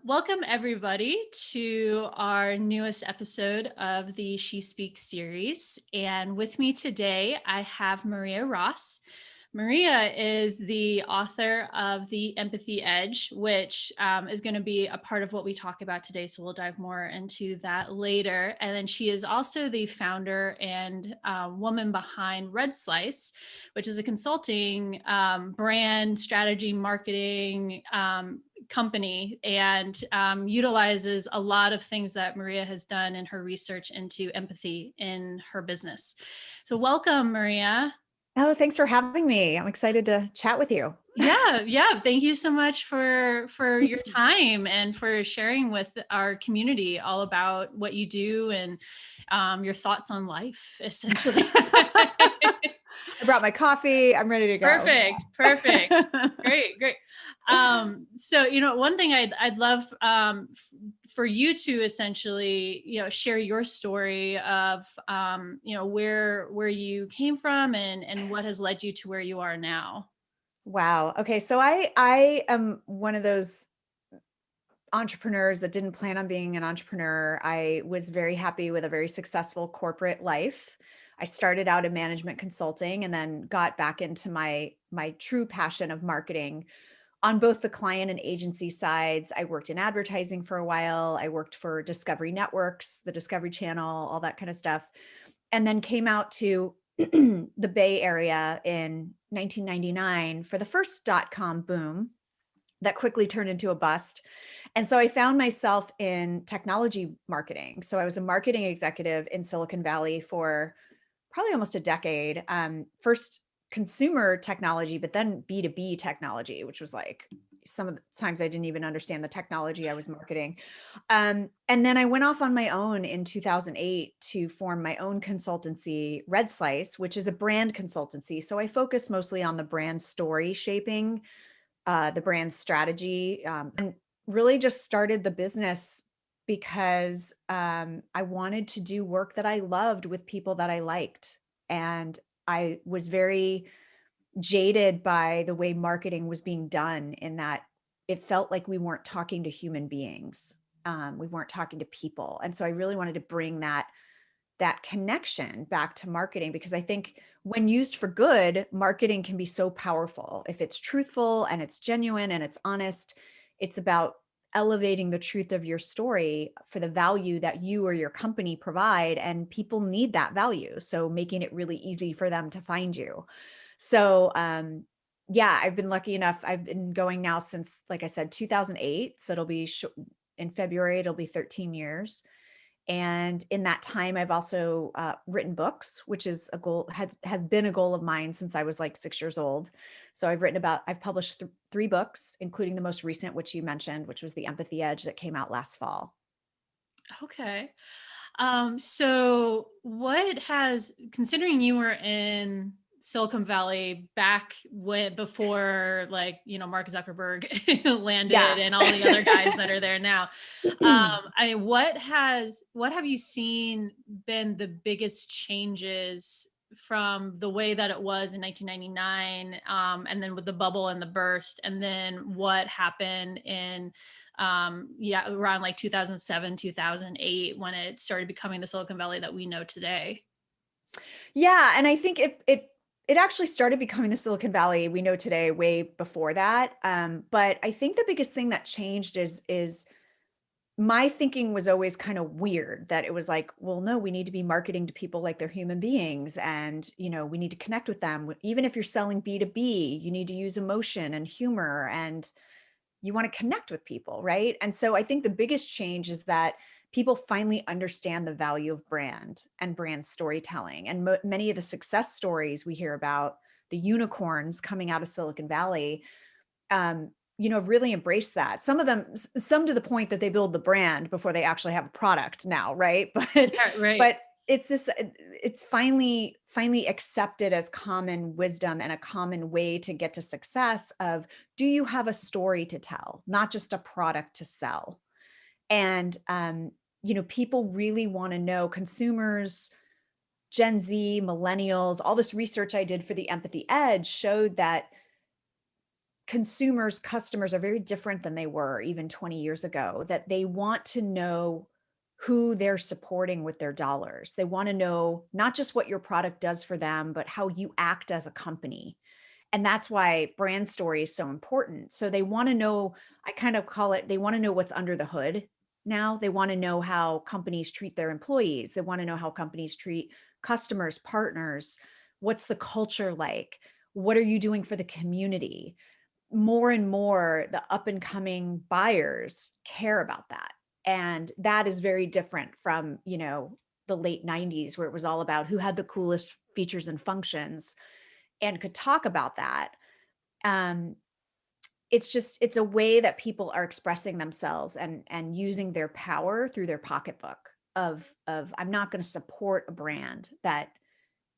Welcome everybody to our newest episode of the She Speaks series. And with me today, I have Maria Ross. Maria is the author of The Empathy Edge, which is going to be a part of what we talk about today. So we'll dive more into that later. And then she is also the founder and woman behind Red Slice, which is a consulting brand strategy marketing company, and utilizes a lot of things that Maria has done in her research into empathy in her business. So welcome, Maria. Oh, thanks for having me. I'm excited to chat with you. Yeah. Thank you so much for your time and for sharing with our community all about what you do and your thoughts on life, essentially. I brought my coffee. I'm ready to go. Perfect. Great. So, one thing I'd love for you to essentially, share your story of, where you came from and what has led you to where you are now. Wow. Okay. So I am one of those entrepreneurs that didn't plan on being an entrepreneur. I was very happy with a very successful corporate life. I started out in management consulting and then got back into my true passion of marketing on both the client and agency sides. I worked in advertising for a while. I worked for Discovery Networks, the Discovery Channel, all that kind of stuff. And then came out to the Bay Area in 1999 for the first dot-com boom that quickly turned into a bust. And so I found myself in technology marketing. So I was a marketing executive in Silicon Valley for probably almost a decade. First consumer technology, but then B2B technology, which was like some of the times I didn't even understand the technology I was marketing. And then I went off on my own in 2008 to form my own consultancy, Red Slice, which is a brand consultancy. So I focus mostly on the brand story shaping, the brand strategy, and really just started the business because I wanted to do work that I loved with people that I liked. And I was very jaded by the way marketing was being done, in that it felt like we weren't talking to human beings. We weren't talking to people. And so I really wanted to bring that connection back to marketing, because I think when used for good, marketing can be so powerful. If it's truthful and it's genuine and it's honest, it's about elevating the truth of your story for the value that you or your company provide. And people need that value. So making it really easy for them to find you. So, yeah, I've been lucky enough. I've been going now since, like I said, 2008. So it'll be in February, it'll be 13 years. And in that time, I've also written books, which is a goal, has been a goal of mine since I was like 6 years old. So I've published 3 books, including the most recent, which you mentioned, which was The Empathy Edge, that came out last fall. Okay. So considering you were in Silicon Valley back before, like, Mark Zuckerberg landed Yeah. and all the other guys that are there now. I mean, what have you seen been the biggest changes from the way that it was in 1999, and then with the bubble and the burst, and then what happened in around like 2007, 2008, when it started becoming the Silicon Valley that we know today? Yeah, and I think it actually started becoming the Silicon Valley we know today way before that. But I think the biggest thing that changed is my thinking was always kind of weird, that it was like, well, no, we need to be marketing to people like they're human beings, and we need to connect with them. Even if you're selling B2B, you need to use emotion and humor, and you want to connect with people, right? And so I think the biggest change is that people finally understand the value of brand and brand storytelling. And many of the success stories we hear about, the unicorns coming out of Silicon Valley, um, have really embraced that. Some of them, some to the point that they build the brand before they actually have a product now, right? Yeah, right. But it's just, it's finally accepted as common wisdom and a common way to get to success of, do you have a story to tell, not just a product to sell? And people really want to know, consumers, Gen Z, millennials, all this research I did for the Empathy Edge showed that consumers, customers are very different than they were even 20 years ago, that they want to know who they're supporting with their dollars. They want to know not just what your product does for them, but how you act as a company. And that's why brand story is so important. So they want to know, I kind of call it, they want to know what's under the hood now. They want to know how companies treat their employees. They want to know how companies treat customers, partners. What's the culture like? What are you doing for the community? More and more, the up and coming buyers care about that. And that is very different from, the late 90s, where it was all about who had the coolest features and functions and could talk about that. um, it's a way that people are expressing themselves and using their power through their pocketbook of I'm not going to support a brand that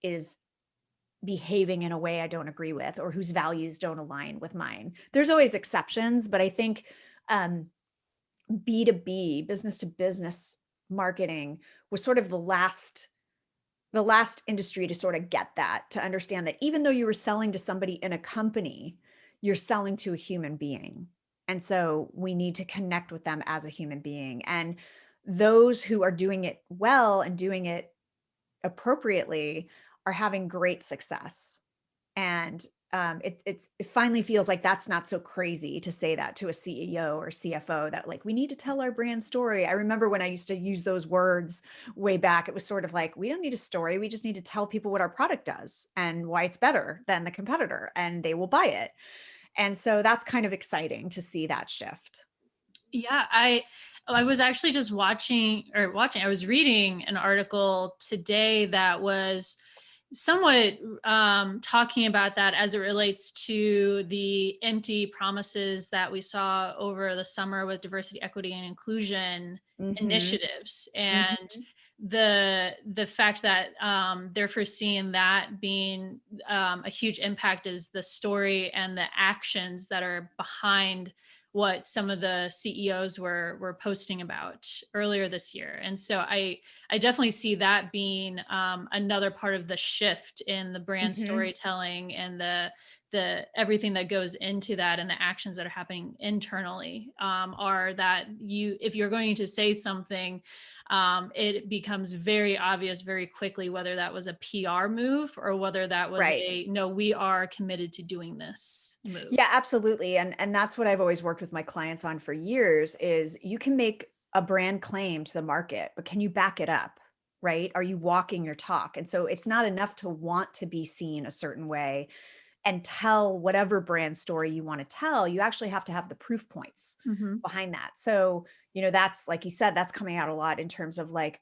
is behaving in a way I don't agree with, or whose values don't align with mine. There's always exceptions, but I think um, B2B, business to business marketing was sort of the last industry to sort of get that, to understand that even though you were selling to somebody in a company, you're selling to a human being. And so we need to connect with them as a human being. And those who are doing it well and doing it appropriately are having great success. And it finally feels like that's not so crazy to say that to a CEO or CFO, that like, we need to tell our brand story. I remember when I used to use those words way back, it was sort of like, we don't need a story. We just need to tell people what our product does and why it's better than the competitor, and they will buy it. And so that's kind of exciting to see that shift. Yeah, I was actually just I was reading an article today that was somewhat talking about that as it relates to the empty promises that we saw over the summer with diversity, equity, and inclusion Hmm. initiatives, and Hmm. the fact that they're foreseeing that being a huge impact is the story and the actions that are behind what some of the CEOs were posting about earlier this year. And so I definitely see that being another part of the shift in the brand Hmm. storytelling and the everything that goes into that, and the actions that are happening internally, are that if you're going to say something, it becomes very obvious very quickly whether that was a PR move or whether that was Right. a no, we are committed to doing this move. Yeah, absolutely. And that's what I've always worked with my clients on for years, is you can make a brand claim to the market, but can you back it up? Right? Are you walking your talk? And so it's not enough to want to be seen a certain way and tell whatever brand story you want to tell. You actually have to have the proof points Mhm. behind that. So, that's, like you said, that's coming out a lot in terms of like,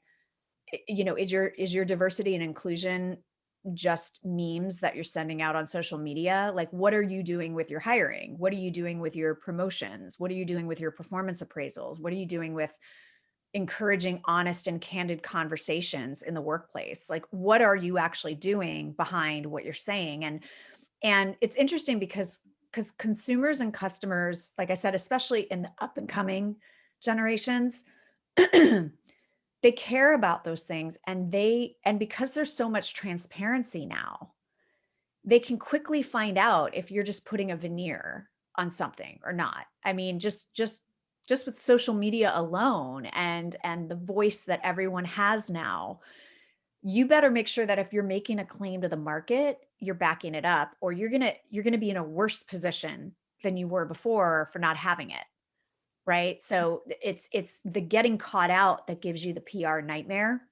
is your diversity and inclusion just memes that you're sending out on social media? Like, what are you doing with your hiring? What are you doing with your promotions? What are you doing with your performance appraisals? What are you doing with encouraging honest and candid conversations in the workplace? Like, what are you actually doing behind what you're saying? And it's interesting because consumers and customers, like I said, especially in the up and coming generations, they care about those things, and because there's so much transparency now, they can quickly find out if you're just putting a veneer on something or not. I mean, just with social media alone, and the voice that everyone has now, you better make sure that if you're making a claim to the market, you're backing it up, or you're going to be in a worse position than you were before for not having it. Right? So it's the getting caught out that gives you the PR nightmare.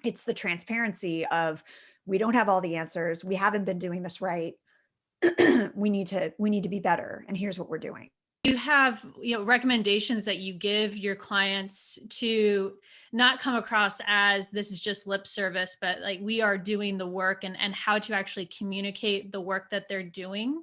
It's the transparency of, we don't have all the answers. We haven't been doing this right. We need to be better. And here's what we're doing. You have, recommendations that you give your clients to not come across as this is just lip service, but like we are doing the work, and how to actually communicate the work that they're doing.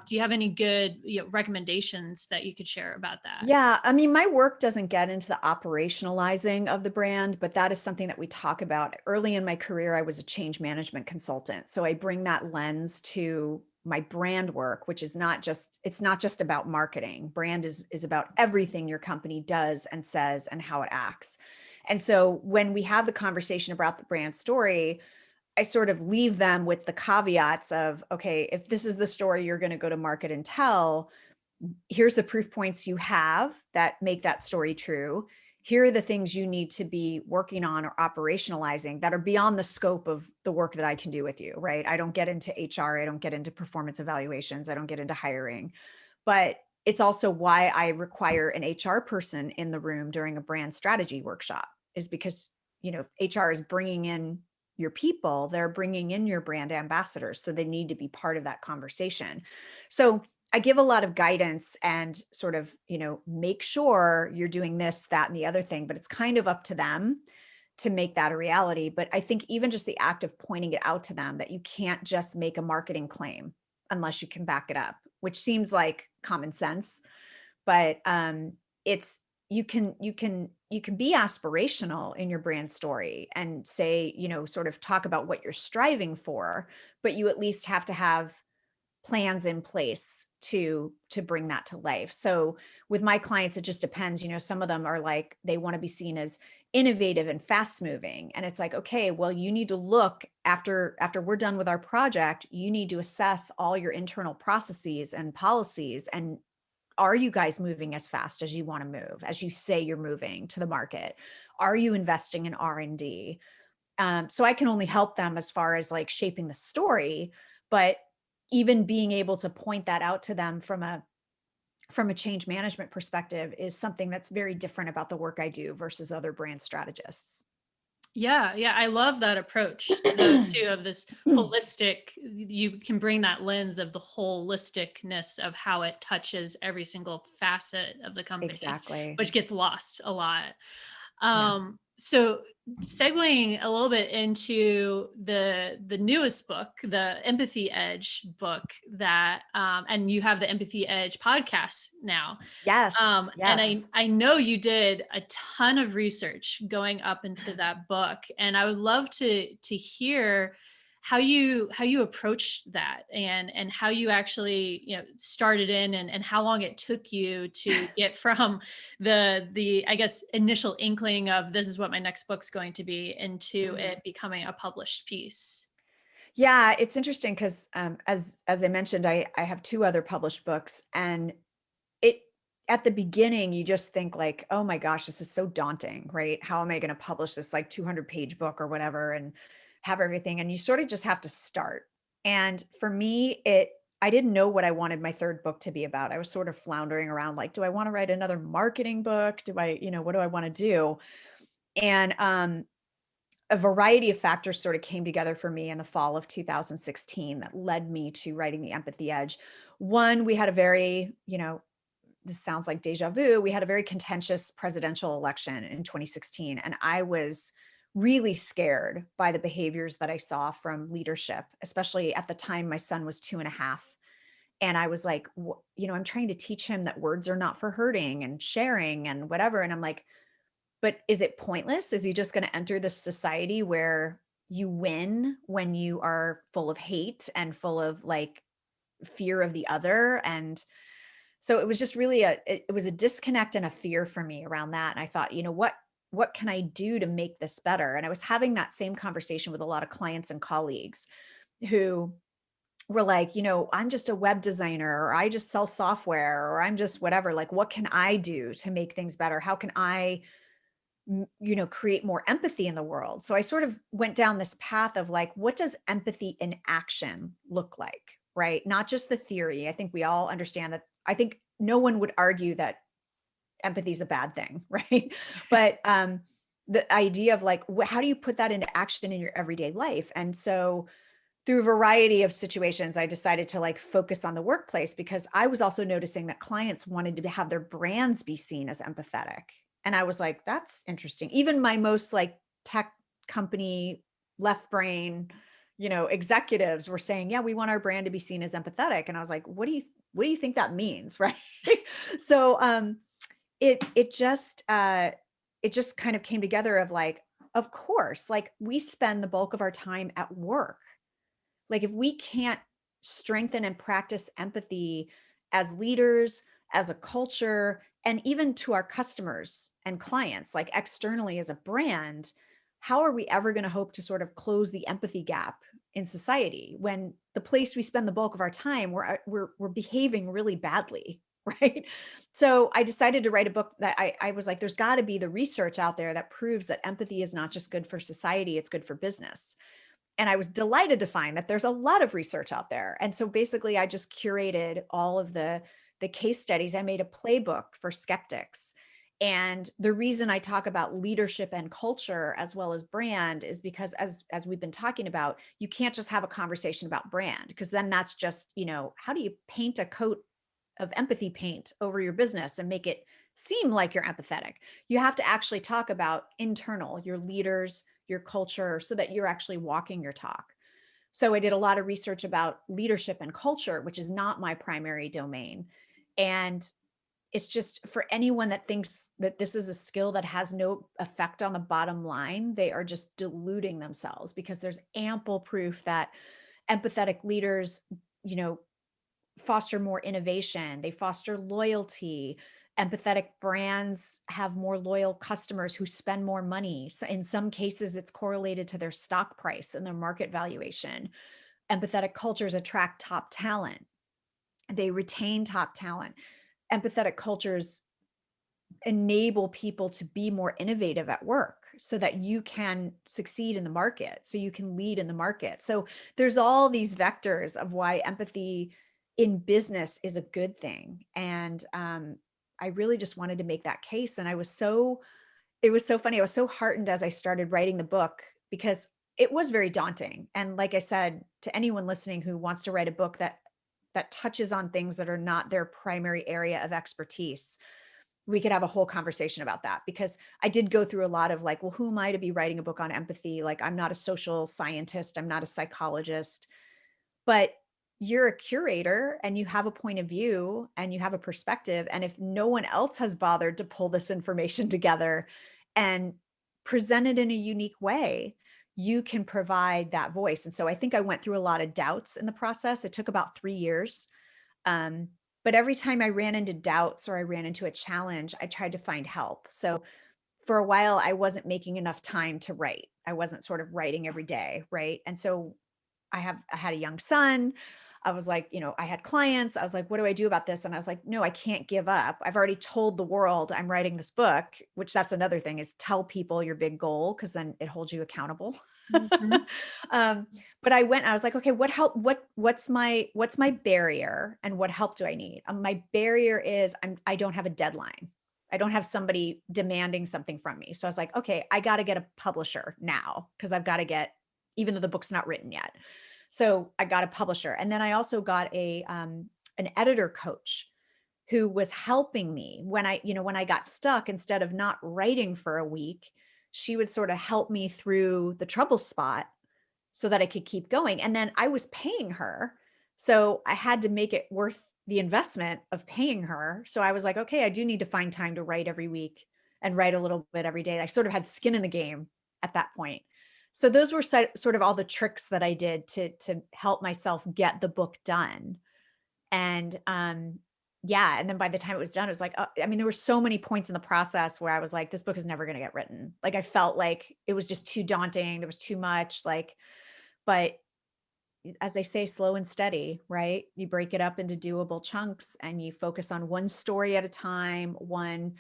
Do you have any good, recommendations that you could share about that? Yeah, I mean, my work doesn't get into the operationalizing of the brand, but that is something that we talk about. Early in my career, I was a change management consultant. So I bring that lens to my brand work, which is it's not just about marketing. Brand is about everything your company does and says and how it acts. And so when we have the conversation about the brand story, I sort of leave them with the caveats of, okay, if this is the story you're going to go to market and tell, here's the proof points you have that make that story true. Here are the things you need to be working on or operationalizing that are beyond the scope of the work that I can do with you, right? I don't get into HR, I don't get into performance evaluations, I don't get into hiring. But it's also why I require an HR person in the room during a brand strategy workshop, is because, HR is bringing in your people, they're bringing in your brand ambassadors. So they need to be part of that conversation. So I give a lot of guidance and sort of, make sure you're doing this, that, and the other thing, but it's kind of up to them to make that a reality. But I think even just the act of pointing it out to them that you can't just make a marketing claim unless you can back it up, which seems like common sense, but it's you can be aspirational in your brand story and say, sort of talk about what you're striving for, but you at least have to have plans in place to bring that to life. So with my clients, it just depends. Some of them are like, they want to be seen as innovative and fast moving. And it's like, okay, well, you need to look after we're done with our project, you need to assess all your internal processes and policies. And are you guys moving as fast as you want to move, as you say you're moving to the market? Are you investing in R&D? So I can only help them as far as like shaping the story, but even being able to point that out to them from a change management perspective is something that's very different about the work I do versus other brand strategists. Yeah, yeah, I love that approach though too, of this holistic. You can bring that lens of the holisticness of how it touches every single facet of the company, Exactly. which gets lost a lot. Yeah. So segueing a little bit into the newest book, the Empathy Edge book, that and you have the Empathy Edge podcast now. Yes. And Yes. I know you did a ton of research going up into that book, and I would love to hear how you approached that, and how you actually started in, and how long it took you to get from the I guess initial inkling of this is what my next book's going to be into Mhm. it becoming a published piece. Yeah, it's interesting because as I mentioned, I have two other published books, and it at the beginning you just think like, oh my gosh, this is so daunting, right? How am I going to publish this like 200-page book or whatever and have everything? And you sort of just have to start. And for me, I didn't know what I wanted my third book to be about. I was sort of floundering around like, do I want to write another marketing book? Do I, what do I want to do? And a variety of factors sort of came together for me in the fall of 2016 that led me to writing The Empathy Edge. One, we had a very, this sounds like deja vu. We had a very contentious presidential election in 2016, and I was really scared by the behaviors that I saw from leadership, especially at the time my son was 2.5. And I was like, I'm trying to teach him that words are not for hurting and sharing and whatever. And I'm like, but is it pointless? Is he just going to enter this society where you win when you are full of hate and full of like fear of the other? And so it was just really it was a disconnect and a fear for me around that. And I thought, what can I do to make this better? And I was having that same conversation with a lot of clients and colleagues who were like, I'm just a web designer, or I just sell software, or I'm just whatever. Like, what can I do to make things better? How can I create more empathy in the world? So I sort of went down this path of like, what does empathy in action look like? Right? Not just the theory. I think we all understand that. I think no one would argue that empathy is a bad thing, right? But the idea of like, how do you put that into action in your everyday life? And so through a variety of situations, I decided to like focus on the workplace because I was also noticing that clients wanted to have their brands be seen as empathetic. And I was like, that's interesting. Even my most like tech company, left brain, executives were saying, yeah, we want our brand to be seen as empathetic. And I was like, what do you think that means? Right. So it just kind of came together of like, of course, like we spend the bulk of our time at work. Like if we can't strengthen and practice empathy as leaders, as a culture, and even to our customers and clients, like externally as a brand, how are we ever going to hope to sort of close the empathy gap in society when the place we spend the bulk of our time, we're behaving really badly, right? So I decided to write a book that I was like, there's got to be the research out there that proves that empathy is not just good for society, it's good for business. And I was delighted to find that there's a lot of research out there. And so basically I just curated all of the case studies. I made a playbook for skeptics. And the reason I talk about leadership and culture as well as brand is because as we've been talking about, you can't just have a conversation about brand, because then that's just, how do you paint a coat of empathy paint over your business and make it seem like you're empathetic? You have to actually talk about internal, your leaders, your culture, so that you're actually walking your talk. So I did a lot of research about leadership and culture, which is not my primary domain. And it's just, for anyone that thinks that this is a skill that has no effect on the bottom line, they are just deluding themselves, because there's ample proof that empathetic leaders, you know, foster more innovation, they foster loyalty. Empathetic brands have more loyal customers who spend more money. So in some cases, it's correlated to their stock price and their market valuation. Empathetic cultures attract top talent. They retain top talent. Empathetic cultures enable people to be more innovative at work so that you can succeed in the market, so you can lead in the market. So there's all these vectors of why empathy in business is a good thing. And I really just wanted to make that case. And it was so funny. I was so heartened as I started writing the book, because it was very daunting. And like I said, to anyone listening who wants to write a book that touches on things that are not their primary area of expertise, we could have a whole conversation about that, because I did go through a lot of like, well, who am I to be writing a book on empathy? Like, I'm not a social scientist, I'm not a psychologist, but you're a curator and you have a point of view and you have a perspective. And if no one else has bothered to pull this information together and present it in a unique way, you can provide that voice. And so I think I went through a lot of doubts in the process. It took about 3 years. Um, but every time I ran into doubts or I ran into a challenge, I tried to find help. So for a while, I wasn't making enough time to write. I wasn't sort of writing every day, right? And so I had a young son. I was like, I had clients. I was like, what do I do about this? And I was like, no, I can't give up. I've already told the world I'm writing this book, which that's another thing, is tell people your big goal, because then it holds you accountable. Mhm. um, but I was like, okay, what's my barrier, and what help do I need? My barrier is I don't have a deadline. I don't have somebody demanding something from me. So I was like, okay, I got to get a publisher now, because I've got to get, even though the book's not written yet. So I got a publisher. And then I also got an editor coach who was helping me when I got stuck. Instead of not writing for a week, she would sort of help me through the trouble spot so that I could keep going. And then I was paying her. So I had to make it worth the investment of paying her. So I was like, okay, I do need to find time to write every week and write a little bit every day. I sort of had skin in the game at that point. So those were sort of all the tricks that I did to help myself get the book done. And yeah, and then by the time it was done, it was like, I mean, there were so many points in the process where I was like, this book is never going to get written. Like, I felt like it was just too daunting. There was too much, like, but as they say, slow and steady, right? You break it up into doable chunks and you focus on one story at a time, one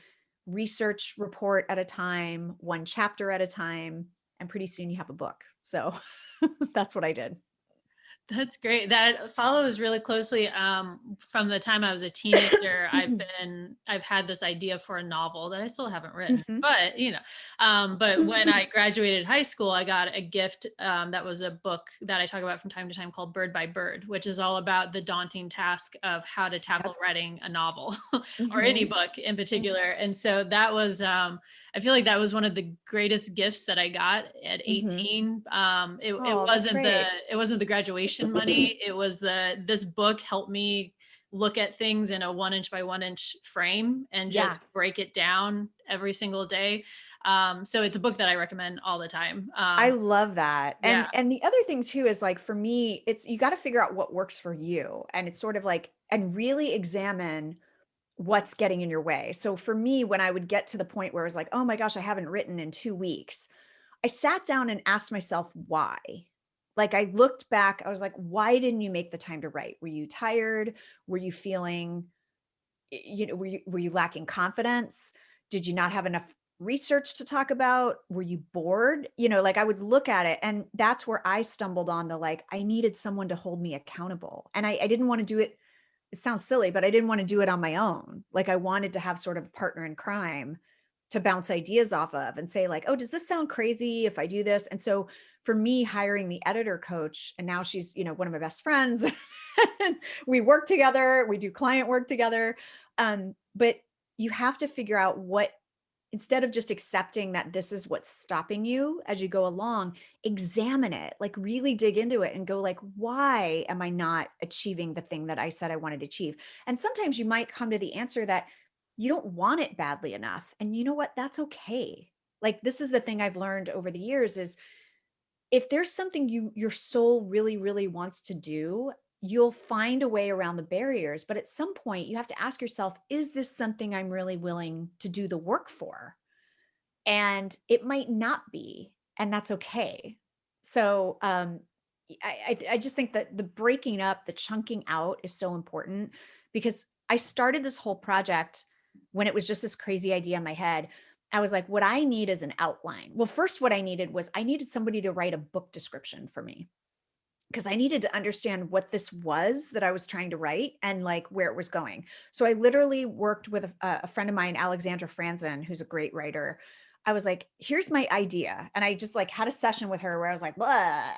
research report at a time, one chapter at a time, and pretty soon you have a book. So that's what I did. That's great. That follows really closely. From the time I was a teenager, I've had this idea for a novel that I still haven't written, Mhm. but but when I graduated high school, I got a gift that was a book that I talk about from time to time called Bird by Bird, which is all about the daunting task of how to tackle Yep. writing a novel or any Mhm. book in particular. And so that was I feel like that was one of the greatest gifts that I got at Mhm. 18. It Oh, that's wasn't the great. it wasn't the graduation money. It was this book helped me look at things in a 1 inch by 1 inch frame and just Yeah, break it down every single day. So it's a book that I recommend all the time. I love that. Yeah. And the other thing too is, like, for me, it's, you got to figure out what works for you, and it's sort of like, and really examine what's getting in your way. So for me, when I would get to the point where it was like, oh my gosh, I haven't written in 2 weeks, I sat down and asked myself why. Like I looked back, I was like, why didn't you make the time to write? Were you tired? Were you feeling, were you lacking confidence? Did you not have enough research to talk about? Were you bored? Like I would look at it, and that's where I stumbled on the, like, I needed someone to hold me accountable. And I didn't want to do it. It sounds silly, but I didn't want to do it on my own. Like I wanted to have sort of a partner in crime to bounce ideas off of and say like, oh, does this sound crazy if I do this? And so for me, hiring the editor coach, and now she's, one of my best friends, we work together, we do client work together. But you have to figure out what, instead of just accepting that this is what's stopping you as you go along, examine it, like really dig into it and go like, why am I not achieving the thing that I said I wanted to achieve? And sometimes you might come to the answer that you don't want it badly enough. And you know what? That's okay. Like, this is the thing I've learned over the years is, if there's something your soul really, really wants to do, you'll find a way around the barriers. But at some point, you have to ask yourself, is this something I'm really willing to do the work for? And it might not be, and that's okay. So I just think that the breaking up, the chunking out is so important, because I started this whole project when it was just this crazy idea in my head. I was like, what I need is an outline. Well, first, what I needed was I needed somebody to write a book description for me, because I needed to understand what this was that I was trying to write and like where it was going. So I literally worked with a friend of mine, Alexandra Franzen, who's a great writer. I was like, here's my idea. And I just like had a session with her where I was like, blah.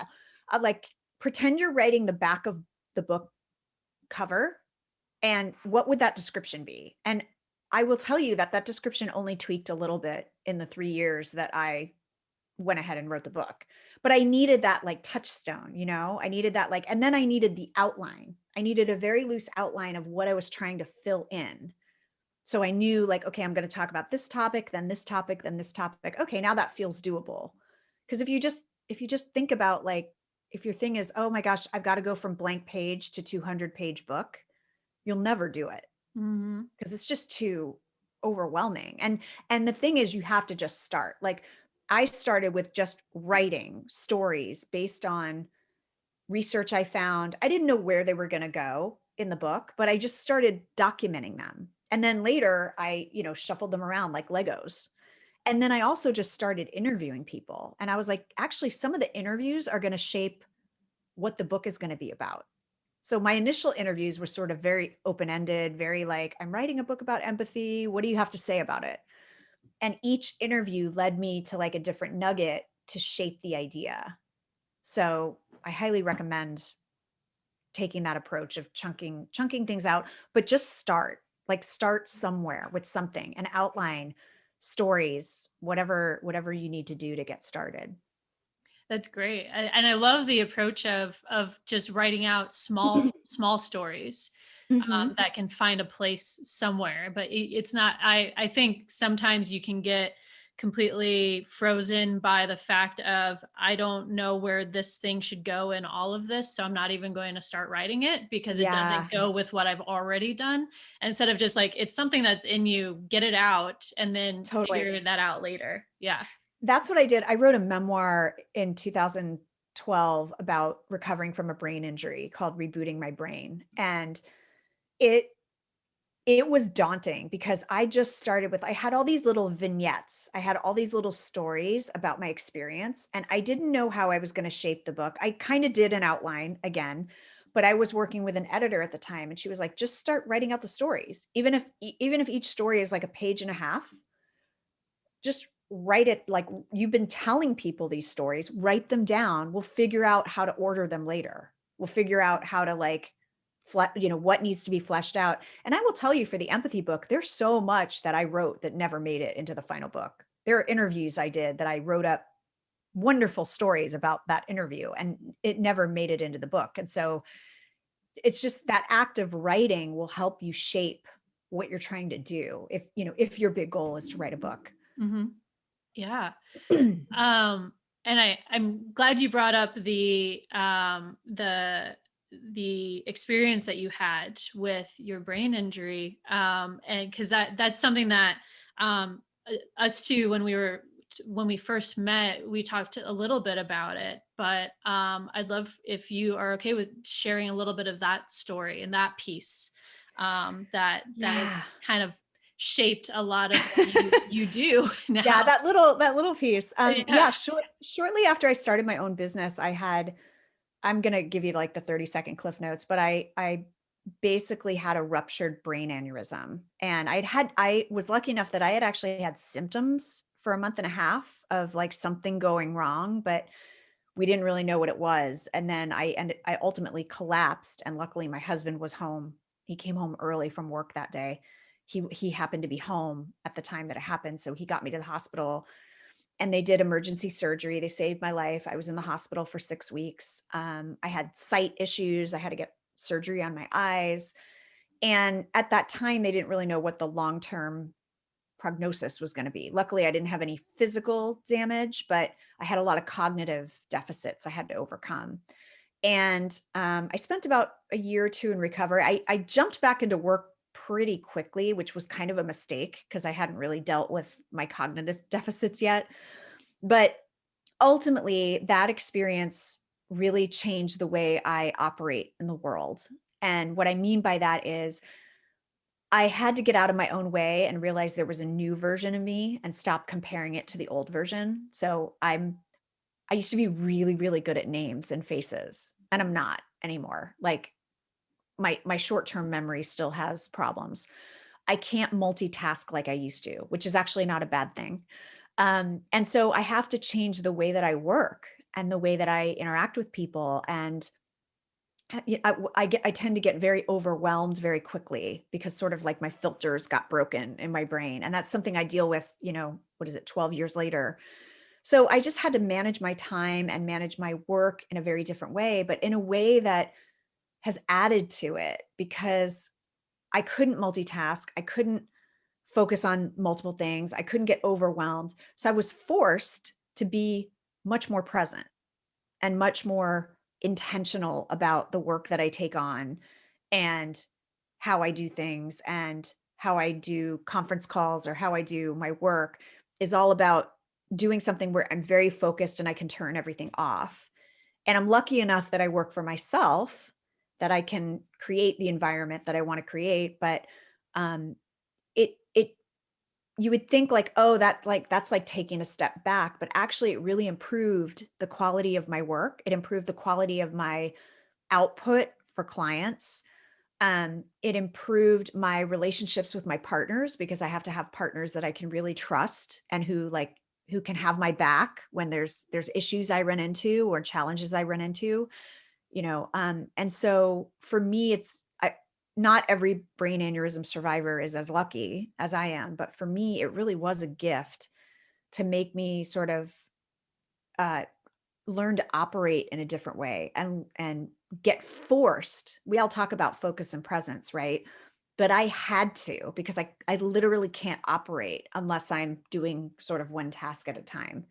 I'd like, pretend you're writing the back of the book cover. And what would that description be? And I will tell you that that description only tweaked a little bit in the 3 years that I went ahead and wrote the book. But I needed that like touchstone, I needed that like, and then I needed the outline. I needed a very loose outline of what I was trying to fill in. So I knew like, okay, I'm going to talk about this topic, then this topic, then this topic. Okay, now that feels doable. Because if you just think about like, if your thing is, oh my gosh, I've got to go from blank page to 200-page book, you'll never do it, Mhm. because it's just too overwhelming. And the thing is, you have to just start. Like I started with just writing stories based on research I found. I didn't know where they were going to go in the book, but I just started documenting them. And then later I, shuffled them around like Legos. And then I also just started interviewing people. And I was like, actually, some of the interviews are going to shape what the book is going to be about. So my initial interviews were sort of very open-ended, very like, I'm writing a book about empathy. What do you have to say about it? And each interview led me to like a different nugget to shape the idea. So I highly recommend taking that approach of chunking things out, but just start somewhere with something, and outline stories, whatever you need to do to get started. That's great. And I love the approach of just writing out small stories Hmm. that can find a place somewhere. But it's not. I think sometimes you can get completely frozen by the fact of, I don't know where this thing should go in all of this, so I'm not even going to start writing it because it Yeah, doesn't go with what I've already done. Instead of just like, it's something that's in you, get it out and then totally. figure that out later. Yeah. That's what I did. I wrote a memoir in 2012 about recovering from a brain injury called Rebooting My Brain. And it it was daunting, because I had all these little vignettes. I had all these little stories about my experience, and I didn't know how I was going to shape the book. I kind of did an outline again, but I was working with an editor at the time, and she was like, just start writing out the stories. Even if each story is like a page and a half, just write it. Like, you've been telling people these stories, write them down. We'll figure out how to order them later. We'll figure out how to like, what needs to be fleshed out. And I will tell you, for the empathy book, there's so much that I wrote that never made it into the final book. There are interviews I did that I wrote up wonderful stories about that interview, and it never made it into the book. And so it's just that act of writing will help you shape what you're trying to do, if your big goal is to write a book. Hmm. Yeah. And I'm glad you brought up the experience that you had with your brain injury. And because that's something that us two, when we were when we first met, we talked a little bit about it, but I'd love if you are okay with sharing a little bit of that story and that piece, that has Yeah. kind of shaped a lot of what you do Yeah, now. that little piece. Yeah. Yeah, shortly after I started my own business, I'm gonna give you like the 30-second cliff notes, but I basically had a ruptured brain aneurysm. And I was lucky enough that I had actually had symptoms for a month and a half of like something going wrong, but we didn't really know what it was. And then I ultimately collapsed. And luckily my husband was home. He came home early from work that day. He happened to be home at the time that it happened. So he got me to the hospital and they did emergency surgery. They saved my life. I was in the hospital for 6 weeks. I had sight issues. I had to get surgery on my eyes. And at that time, they didn't really know what the long-term prognosis was going to be. Luckily, I didn't have any physical damage, but I had a lot of cognitive deficits I had to overcome. And I spent about a year or two in recovery. I jumped back into work pretty quickly, which was kind of a mistake because I hadn't really dealt with my cognitive deficits yet. But ultimately, that experience really changed the way I operate in the world. And what I mean by that is I had to get out of my own way and realize there was a new version of me and stop comparing it to the old version. So I used to be really, really good at names and faces, and I'm not anymore. Like my short-term memory still has problems. I can't multitask like I used to, which is actually not a bad thing. And so I have to change the way that I work and the way that I interact with people. And I tend to get very overwhelmed very quickly because sort of like my filters got broken in my brain. And that's something I deal with, what is it, 12 years later. So I just had to manage my time and manage my work in a very different way, but in a way that has added to it because I couldn't multitask. I couldn't focus on multiple things. I couldn't get overwhelmed. So I was forced to be much more present and much more intentional about the work that I take on and how I do things and how I do conference calls or how I do my work is all about doing something where I'm very focused and I can turn everything off. And I'm lucky enough that I work for myself, that I can create the environment that I want to create. But um, it you would think like, oh, that's like taking a step back, but actually it really improved the quality of my work. It improved the quality of my output for clients. It improved my relationships with my partners because I have to have partners that I can really trust and who can have my back when there's issues I run into or challenges I run into, and so for me, not every brain aneurysm survivor is as lucky as I am, but for me, it really was a gift to make me sort of uh, learn to operate in a different way and get forced. We all talk about focus and presence, right? But I had to because I literally can't operate unless I'm doing sort of one task at a time.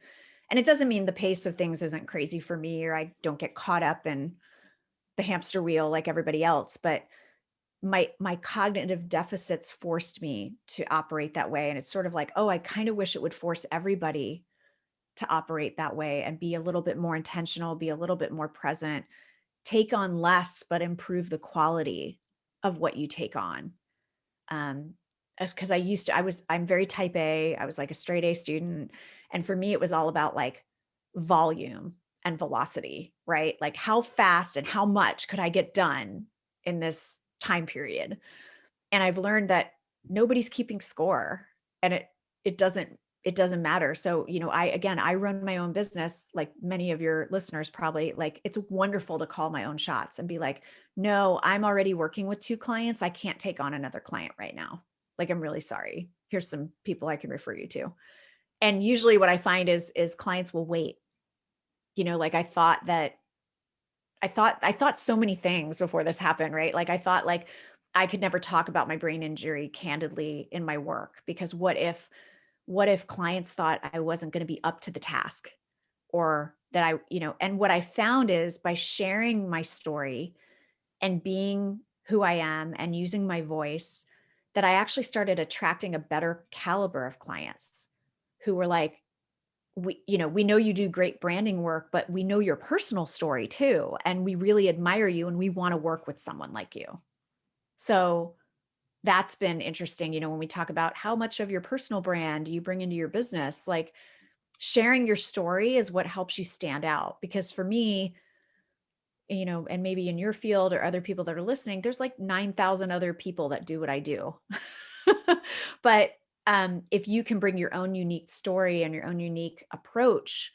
And it doesn't mean the pace of things isn't crazy for me or I don't get caught up in the hamster wheel like everybody else, but my cognitive deficits forced me to operate that way. And it's sort of like, oh, I kind of wish it would force everybody to operate that way and be a little bit more intentional, be a little bit more present, take on less, but improve the quality of what you take on. Um, because I'm very type A. I was like a straight A student. And for me, it was all about like volume and velocity, right? Like how fast and how much could I get done in this time period? And I've learned that nobody's keeping score and it doesn't matter. So, I run my own business like many of your listeners probably. Like it's wonderful to call my own shots and be like, "No, I'm already working with 2 clients. I can't take on another client right now. Like I'm really sorry. Here's some people I can refer you to." And usually what I find is clients will wait. Like I thought so many things before this happened, right? Like I thought like I could never talk about my brain injury candidly in my work because what if clients thought I wasn't going to be up to the task or that and what I found is by sharing my story and being who I am and using my voice that I actually started attracting a better caliber of clients who were like, we know you do great branding work, but we know your personal story too. And we really admire you and we want to work with someone like you. So that's been interesting, when we talk about how much of your personal brand you bring into your business, like sharing your story is what helps you stand out. Because for me, and maybe in your field or other people that are listening, there's like 9,000 other people that do what I do. But if you can bring your own unique story and your own unique approach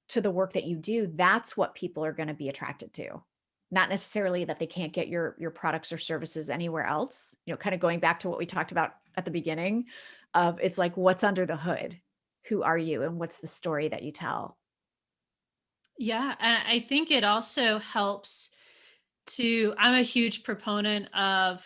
to the work that you do, that's what people are going to be attracted to. Not necessarily that they can't get your products or services anywhere else. Kind of going back to what we talked about at the beginning of, it's like, what's under the hood? Who are you and what's the story that you tell? Yeah, and I think it also helps I'm a huge proponent of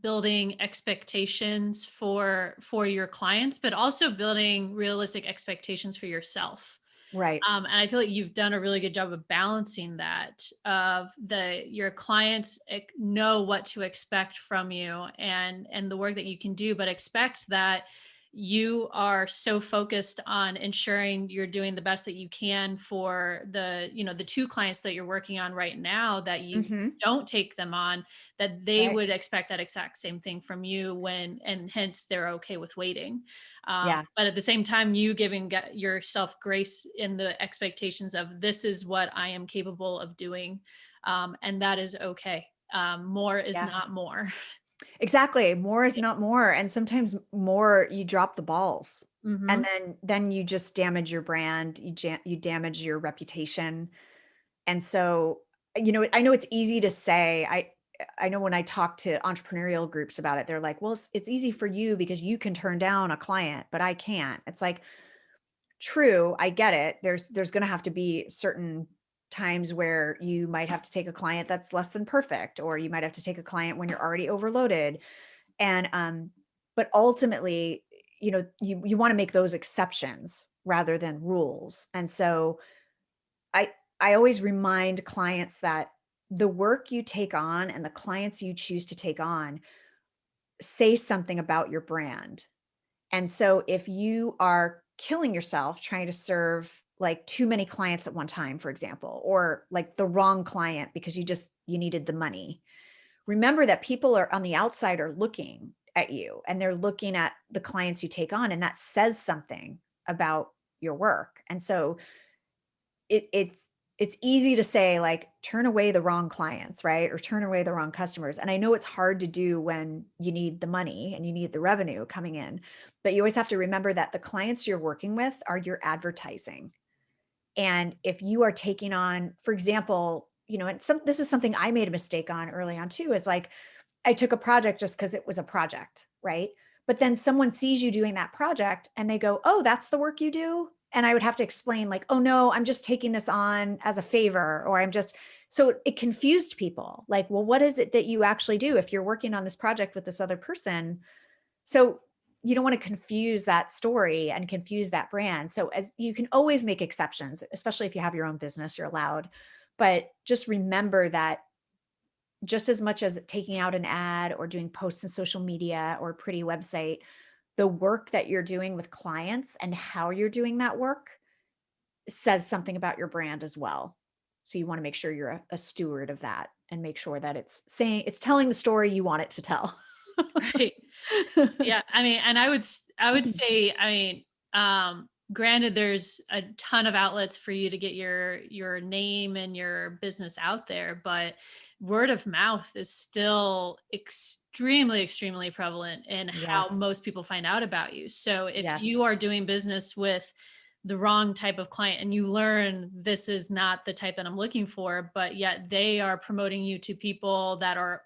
building expectations for your clients, but also building realistic expectations for yourself. Right. And I feel like you've done a really good job of balancing that, of your clients know what to expect from you and the work that you can do, but expect that you are so focused on ensuring you're doing the best that you can for the two clients that you're working on right now, that you Hmm. don't take them on, that they Right. would expect that exact same thing from you, and hence they're okay with waiting. Yeah. But at the same time, you giving yourself grace in the expectations of, this is what I am capable of doing. And that is okay. More is Yeah. not more. Exactly. More is not more. And sometimes more, you drop the balls. And Hmm. then you just damage your brand, you damage your reputation. And so, I know it's easy to say. I know when I talk to entrepreneurial groups about it, they're like, "Well, it's easy for you because you can turn down a client, but I can't." It's like, true, I get it. There's going to have to be certain times where you might have to take a client that's less than perfect, or you might have to take a client when you're already overloaded. And but ultimately, you want to make those exceptions rather than rules. And so I I always remind clients that the work you take on and the clients you choose to take on say something about your brand. And so if you are killing yourself trying to serve like too many clients at one time, for example, or like the wrong client because you needed the money, remember that people are on the outside are looking at you and they're looking at the clients you take on, and that says something about your work. And so it's easy to say, like, turn away the wrong clients, right? Or turn away the wrong customers. And I know it's hard to do when you need the money and you need the revenue coming in, but you always have to remember that the clients you're working with are your advertising. And if you are taking on, for example, and this is something I made a mistake on early on too, is like, I took a project just because it was a project, right? But then someone sees you doing that project and they go, "Oh, that's the work you do?" And I would have to explain, like, "Oh no, I'm just taking this on as a favor," or so it confused people. Like, well, what is it that you actually do if you're working on this project with this other person? So you don't want to confuse that story and confuse that brand. So as you can always make exceptions, especially if you have your own business, you're allowed. But just remember that just as much as taking out an ad or doing posts in social media or a pretty website, the work that you're doing with clients and how you're doing that work says something about your brand as well. So you want to make sure you're a steward of that and make sure that it's telling the story you want it to tell. Right. Yeah. I mean, and I would say, I mean, granted, there's a ton of outlets for you to get your name and your business out there, but word of mouth is still extremely prevalent in how Yes. most people find out about you. So if you Yes. are doing business with the wrong type of client and you learn this is not the type that I'm looking for, but yet they are promoting you to people that are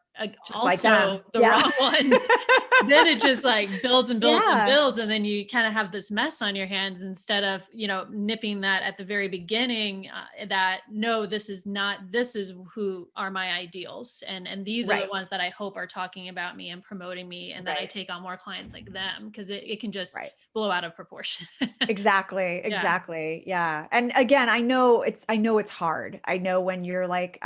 Just like also them. the Yeah. wrong ones, then it just like builds and builds and Yeah. builds. And then you kind of have this mess on your hands, instead of, nipping that at the very beginning, that no, this is not, this is who are my ideals. And these are the Right. ones that I hope are talking about me and promoting me, and that I Right. take on more clients like them, because it can just Right. blow out of proportion. Exactly, Yeah. exactly. Yeah. And again, I know it's hard. I know when you're like,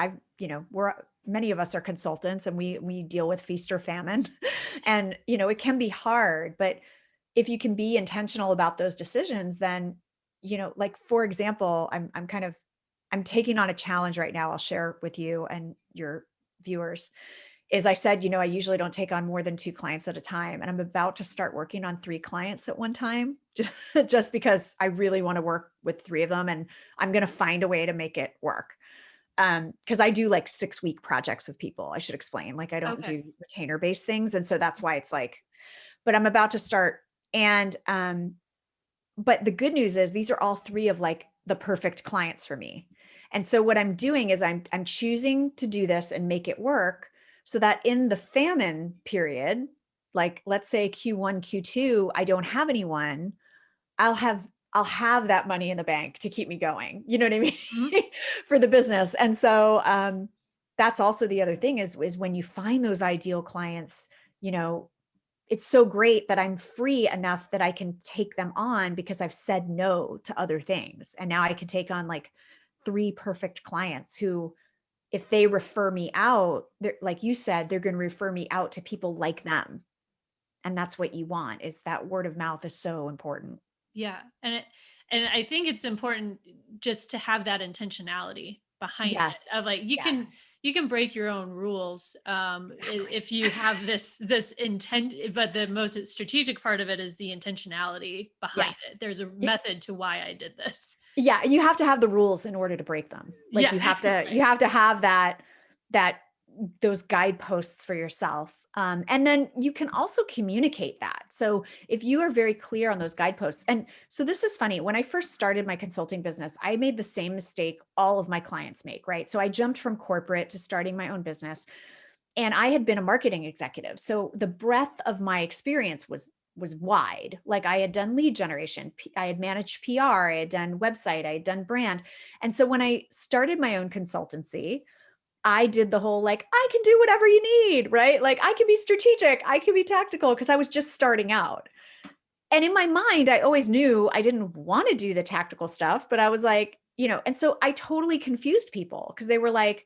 we're many of us are consultants and we deal with feast or famine. And it can be hard, but if you can be intentional about those decisions, then like for example, I'm taking on a challenge right now. I'll share with you and your viewers is I said, I usually don't take on more than 2 clients at a time. And I'm about to start working on 3 clients at one time, just because I really want to work with 3 of them. And I'm going to find a way to make it work. Because I do like 6-week projects with people. I should explain, like I don't Okay. do retainer based things. And so that's why it's like, but I'm about to start. And, but the good news is these are all 3 of like the perfect clients for me. And so what I'm doing is I'm choosing to do this and make it work so that in the famine period, like let's say Q1, Q2, I don't have anyone, I'll have I'll have that money in the bank to keep me going. You know what I mean? Mhm. For the business. And so that's also the other thing is when you find those ideal clients, you know, it's so great that I'm free enough that I can take them on because I've said no to other things. And now I can take on like 3 perfect clients who, if they refer me out, they're like you said, they're going to refer me out to people like them. And that's what you want is that word of mouth is so important. Yeah. And I think it's important just to have that intentionality behind it of Yes. like Yeah. you can break your own rules Exactly. if you have this intent, but the most strategic part of it is the intentionality behind Yes. it. There's a Y- method to why I did this. Yeah, you have to have the rules in order to break them. Like Yeah. you Right. have to have that those guideposts for yourself. And then you can also communicate that. So if you are very clear on those guideposts, and so this is funny. When I first started my consulting business, I made the same mistake all of my clients make, right? So I jumped from corporate to starting my own business. And I had been a marketing executive. So the breadth of my experience was wide. Like I had done lead generation, I had managed PR, I had done website, I had done brand. And so when I started my own consultancy, I did the whole like, I can do whatever you need, right? Like I can be strategic, I can be tactical because I was just starting out. And in my mind, I always knew I didn't want to do the tactical stuff, but I was like, and so I totally confused people because they were like,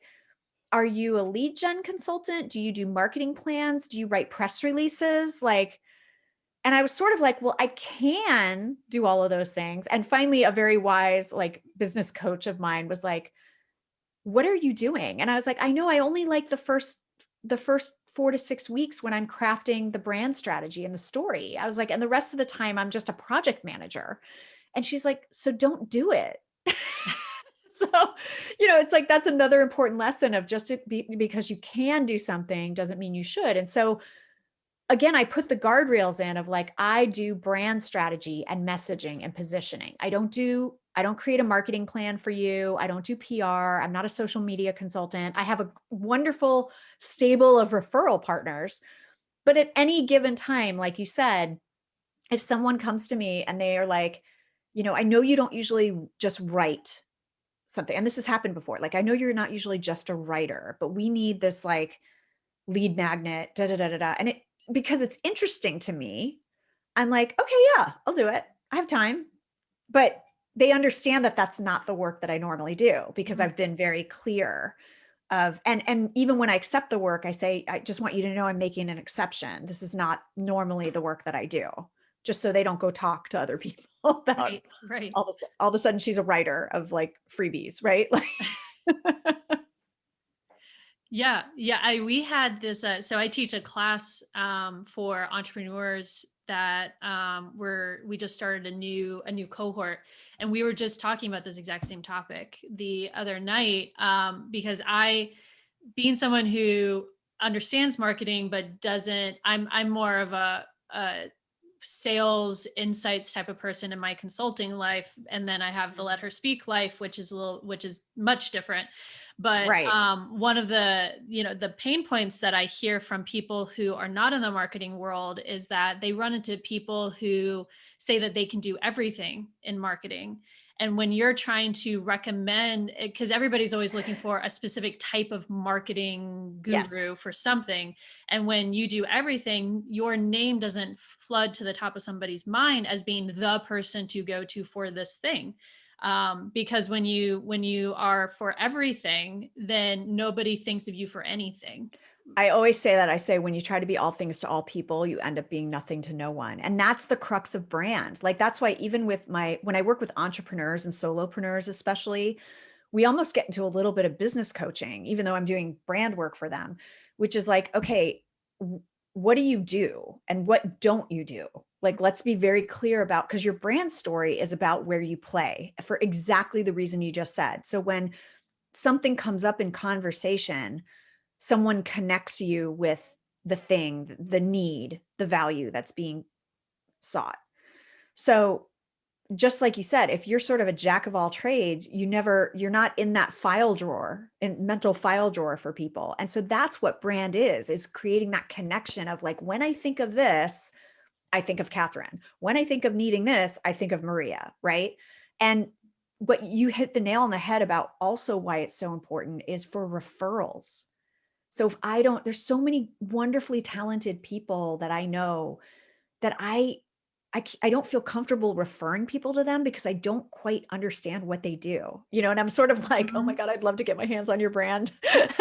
are you a lead gen consultant? Do you do marketing plans? Do you write press releases? Like, and I was sort of like, well, I can do all of those things. And finally, a very wise, like, business coach of mine was like, what are you doing? And I was like, I know I only like the first 4 to 6 weeks when I'm crafting the brand strategy and the story. I was like, and the rest of the time I'm just a project manager. And she's like, so don't do it. So, it's like that's another important lesson of just because you can do something doesn't mean you should. And so again, I put the guardrails in of like, I do brand strategy and messaging and positioning. I don't create a marketing plan for you. I don't do PR. I'm not a social media consultant. I have a wonderful stable of referral partners. But at any given time, like you said, if someone comes to me and they are like, I know you don't usually just write something, and this has happened before. Like, I know you're not usually just a writer, but we need this like lead magnet, da da da da da. And it because it's interesting to me, I'm like, okay, yeah, I'll do it. I have time. But they understand that that's not the work that I normally do because Mhm. I've been very clear of and even when I accept the work, I say, I just want you to know I'm making an exception. This is not normally the work that I do, just so they don't go talk to other people about Right. Right. all of a sudden she's a writer of like freebies, right? Like Yeah, yeah. We had this. So I teach a class for entrepreneurs that we just started a new cohort, and we were just talking about this exact same topic the other night because being someone who understands marketing but doesn't, I'm more of a sales insights type of person in my consulting life, and then I have the let her speak life, which is much different. But right. one of the pain points that I hear from people who are not in the marketing world is that they run into people who say that they can do everything in marketing. And when you're trying to recommend, because everybody's always looking for a specific type of marketing Yes. guru for something, and when you do everything, your name doesn't flood to the top of somebody's mind as being the person to go to for this thing. Because when you are for everything, then nobody thinks of you for anything. I always say that. I say, when you try to be all things to all people, you end up being nothing to no one. And that's the crux of brand. Like, that's why even when I work with entrepreneurs and solopreneurs, especially, we almost get into a little bit of business coaching, even though I'm doing brand work for them, which is like, okay, what do you do and what don't you do? Like, let's be very clear about, because your brand story is about where you play for exactly the reason you just said. So when something comes up in conversation, someone connects you with the thing, the need, the value that's being sought. So just like you said, if you're sort of a jack of all trades, you're not in that file drawer, in mental file drawer for people. And so that's what brand is creating that connection of like, when I think of this, I think of Catherine. When I think of needing this, I think of Maria, right? And what you hit the nail on the head about also why it's so important is for referrals. So if I don't, there's so many wonderfully talented people that I know that I don't feel comfortable referring people to them because I don't quite understand what they do, and I'm sort of like, oh my Mhm. God, I'd love to get my hands on your brand and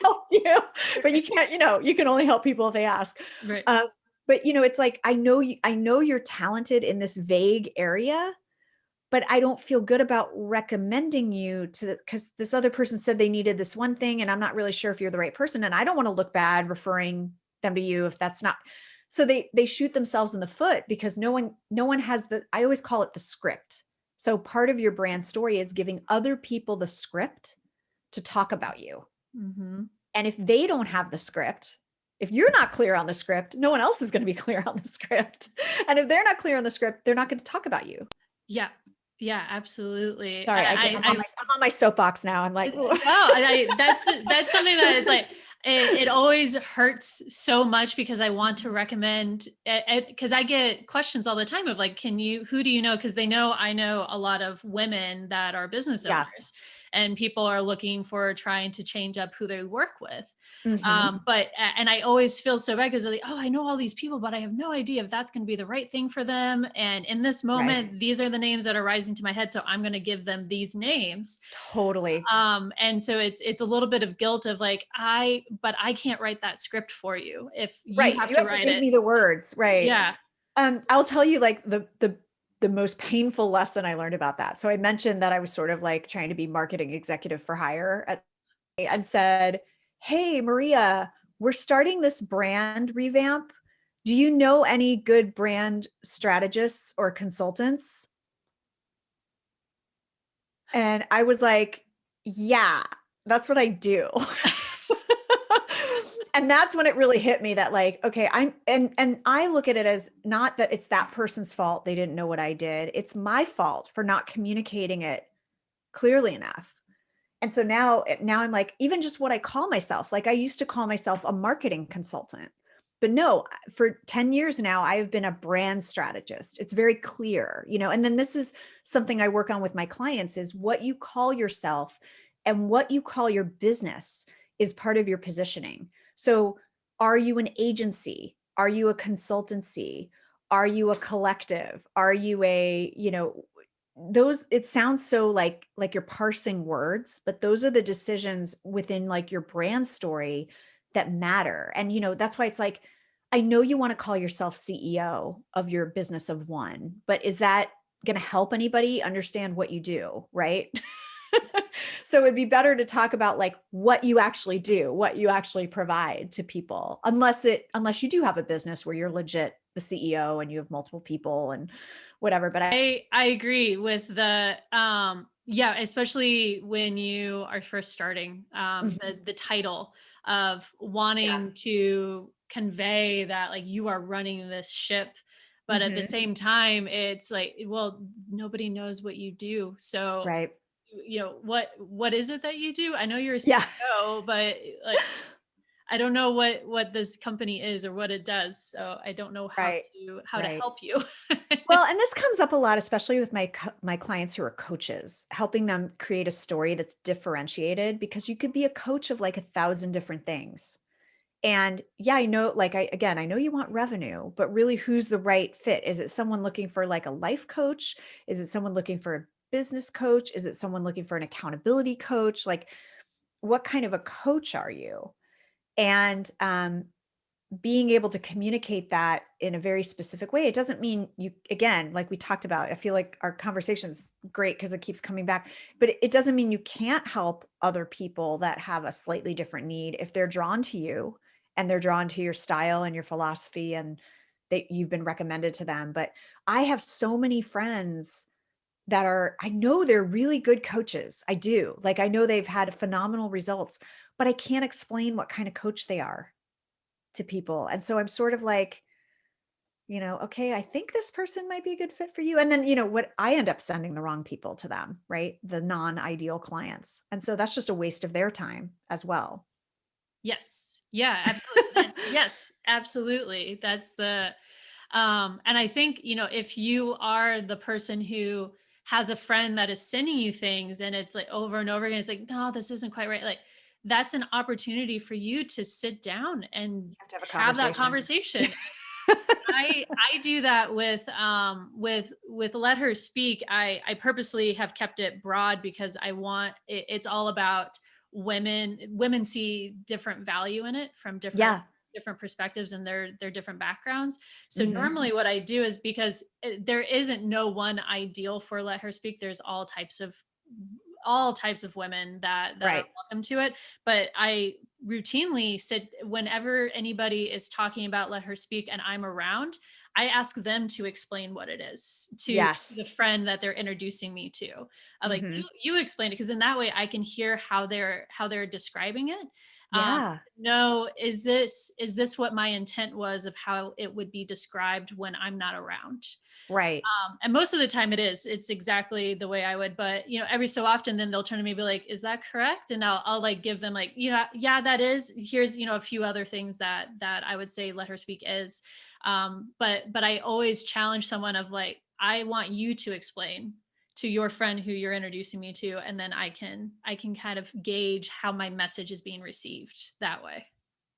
help you, but you can't, you can only help people if they ask. Right. Um, but it's like, I know you're talented in this vague area, but I don't feel good about recommending you to, because this other person said they needed this one thing, and I'm not really sure if you're the right person. And I don't want to look bad referring them to you if that's not. So they shoot themselves in the foot because no one has I always call it the script. So part of your brand story is giving other people the script to talk about you. Mhm. And if they don't have the script, if you're not clear on the script, no one else is going to be clear on the script. And if they're not clear on the script, they're not going to talk about you. Yeah. Yeah, absolutely. Sorry, I'm on my soapbox now. I'm like, No, that's something that is like it always hurts so much because I want to recommend because I get questions all the time of like, who do you know? Because they know I know a lot of women that are business yeah. owners and people are looking for trying to change up who they work with. Hmm. And I always feel so bad because like, oh, I know all these people, but I have no idea if that's going to be the right thing for them. And in this Right. moment, these are the names that are rising to my head. So I'm going to give them these names. Totally. And so it's a little bit of guilt of like, but I can't write that script for you if you Right. have You to have to write give it. me the words. Right. Yeah. I'll tell you like the most painful lesson I learned about that. So I mentioned that I was sort of like trying to be marketing executive for hire and said, "Hey, Maria, we're starting this brand revamp. Do you know any good brand strategists or consultants?" And I was like, "Yeah, that's what I do." And that's when it really hit me that like, okay, and I look at it as not that it's that person's fault they didn't know what I did. It's my fault for not communicating it clearly enough. And so now I'm like, even just what I call myself, like I used to call myself a marketing consultant. But no, for 10 years now, I have been a brand strategist. It's very clear, and then this is something I work on with my clients is what you call yourself and what you call your business is part of your positioning. So are you an agency? Are you a consultancy? Are you a collective? Are you those, it sounds so like you're parsing words, but those are the decisions within like your brand story that matter. And that's why it's like, I know you want to call yourself CEO of your business of one, but is that going to help anybody understand what you do, right? So it'd be better to talk about like what you actually do, what you actually provide to people, unless you do have a business where you're legit the CEO and you have multiple people and whatever. But I agree with the yeah, especially when you are first starting, Mhm. the title of Yeah. wanting to convey that like you are running this ship, but at the Mhm. same time it's like, well, nobody knows what you do. So Right. what is it that you do? I know you're a Yeah. CEO, but like I don't know what this company is or what it does. So I don't know Right. how to Right. help you. Well, and this comes up a lot, especially with my clients who are coaches, helping them create a story that's differentiated because you could be a coach of like 1,000 different things. And yeah, I know, like I know you want revenue, but really who's the right fit? Is it someone looking for like a life coach? Is it someone looking for a business coach? Is it someone looking for an accountability coach? Like what kind of a coach are you? And being able to communicate that in a very specific way, it doesn't mean you, again, like we talked about, I feel like our conversation's great because it keeps coming back, but it doesn't mean you can't help other people that have a slightly different need if they're drawn to you and they're drawn to your style and your philosophy and you've been recommended to them. But I have so many friends that are, I know they're really good coaches. I do. Like, I know they've had phenomenal results, but I can't explain what kind of coach they are to people. And so I'm sort of like, okay, I think this person might be a good fit for you. And then, what I end up sending the wrong people to them, right? The non-ideal clients. And so that's just a waste of their time as well. Yes. Yeah, absolutely. Yes, absolutely. That's the and I think, if you are the person who has a friend that is sending you things and it's like over and over again, it's like, no, this isn't quite right. Like that's an opportunity for you to sit down and You have to have a have that conversation. conversation. I do that with Let Her Speak. I purposely have kept it broad because I want it's all about women see different value in it from Yeah. different perspectives and their different backgrounds. So Hmm. normally what I do is because there isn't no one ideal for Let Her Speak. There's all types of women that are Right. welcome to it, but I routinely sit whenever anybody is talking about Let Her Speak and I'm around, I ask them to explain what it is to the Yes. friend that they're introducing me to. Like Hmm. you explain it because in that way I can hear how they're describing it. Um, Yeah. no, is this what my intent was of how it would be described when I'm not around? Right. And most of the time it's exactly the way I would, but every so often then they'll turn to me and be like, is that correct? And I'll like give them like, yeah, that is, here's, a few other things that I would say Let Her Speak is. But I always challenge someone of like, I want you to explain to your friend who you're introducing me to, and then I can kind of gauge how my message is being received that way.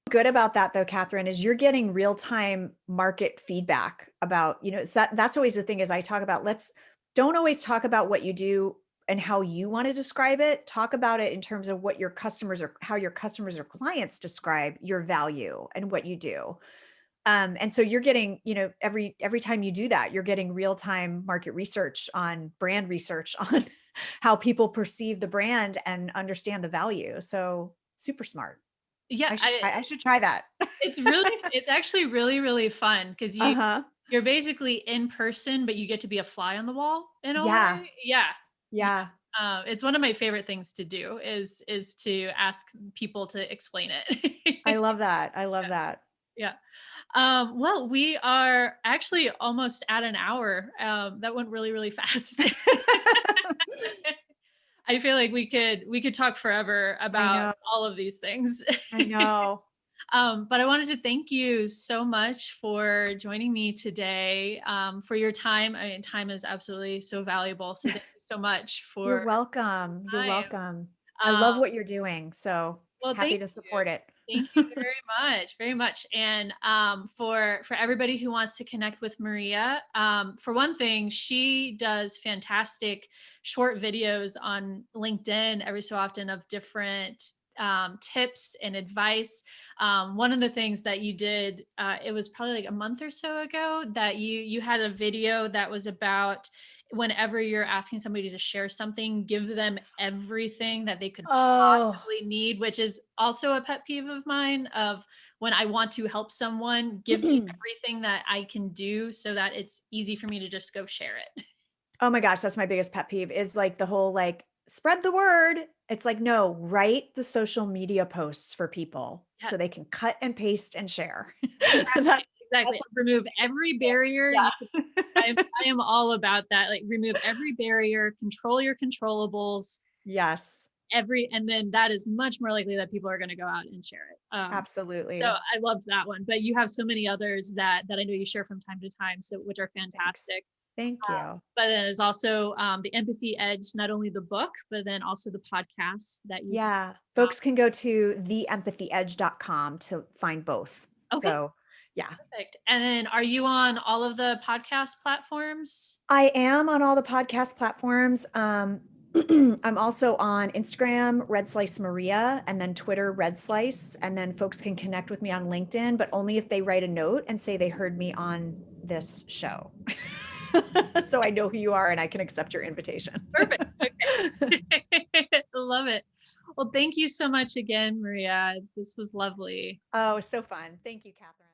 Good about that though, Catherine, is you're getting real-time market feedback about, it's that's always the thing is I talk about, don't always talk about what you do and how you want to describe it. Talk about it in terms of what your customers or how your customers or clients describe your value and what you do. And so you're getting, every time you do that, you're getting real-time market research on brand research on how people perceive the brand and understand the value. So super smart. Yeah, I should try that. it's actually really, really fun because Uh-huh. you're basically in person, but you get to be a fly on the wall in a Yeah. way. Yeah. Yeah. Yeah. It's one of my favorite things to do is to ask people to explain I it. love that. I love that. Yeah. Well, we are actually almost at an hour. That went really, really fast. I feel like we could talk forever I about know. all of these things. I know. But I wanted to thank you so much for joining me today, for your time. I mean, time is absolutely so valuable. So thank you so much You're for welcome. You're time. welcome. I Um, love what you're doing, so well, happy thank to you. support it. Thank you very much, very much. And for everybody who wants to connect with Maria, for one thing, she does fantastic short videos on LinkedIn every so often of different tips and advice. One of the things that you did, it was probably like a month or so ago, that you had a video that was about whenever you're asking somebody to share something, give them everything that they could Oh, possibly need, which is also a pet peeve of mine of when I want to help someone, give me everything that I can do so that it's easy for me to just go share it. oh my gosh, that's my biggest pet peeve is like the whole like spread the word. It's like, no, write the social media posts for people Yes, so they can cut and paste and share. exactly. Exactly. That's Remove every barrier. yeah. I am all about that. Like remove every barrier, control your controllables, Yes, and then that is much more likely that people are going to go out and share it. So absolutely. I loved that one, but you have so many others that I know you share from time to time, so which are Thanks. fantastic. Thank you. But then there's also the Empathy Edge, not only the book, but then also the podcast that you have Yeah, folks can go to theempathyedge.com to find both. out. Okay, So, yeah. perfect. And then are you on all of the podcast platforms? I am on all the podcast platforms. I'm also on Instagram, Red Slice Maria, and then Twitter, Red Slice. And then folks can connect with me on LinkedIn, but only if they write a note and say they heard me on this show. So I know who you are and I can accept your invitation. Perfect. Okay. Love it. Well, thank you so much again, Maria. This was lovely. Oh, so fun. Thank you, Catherine.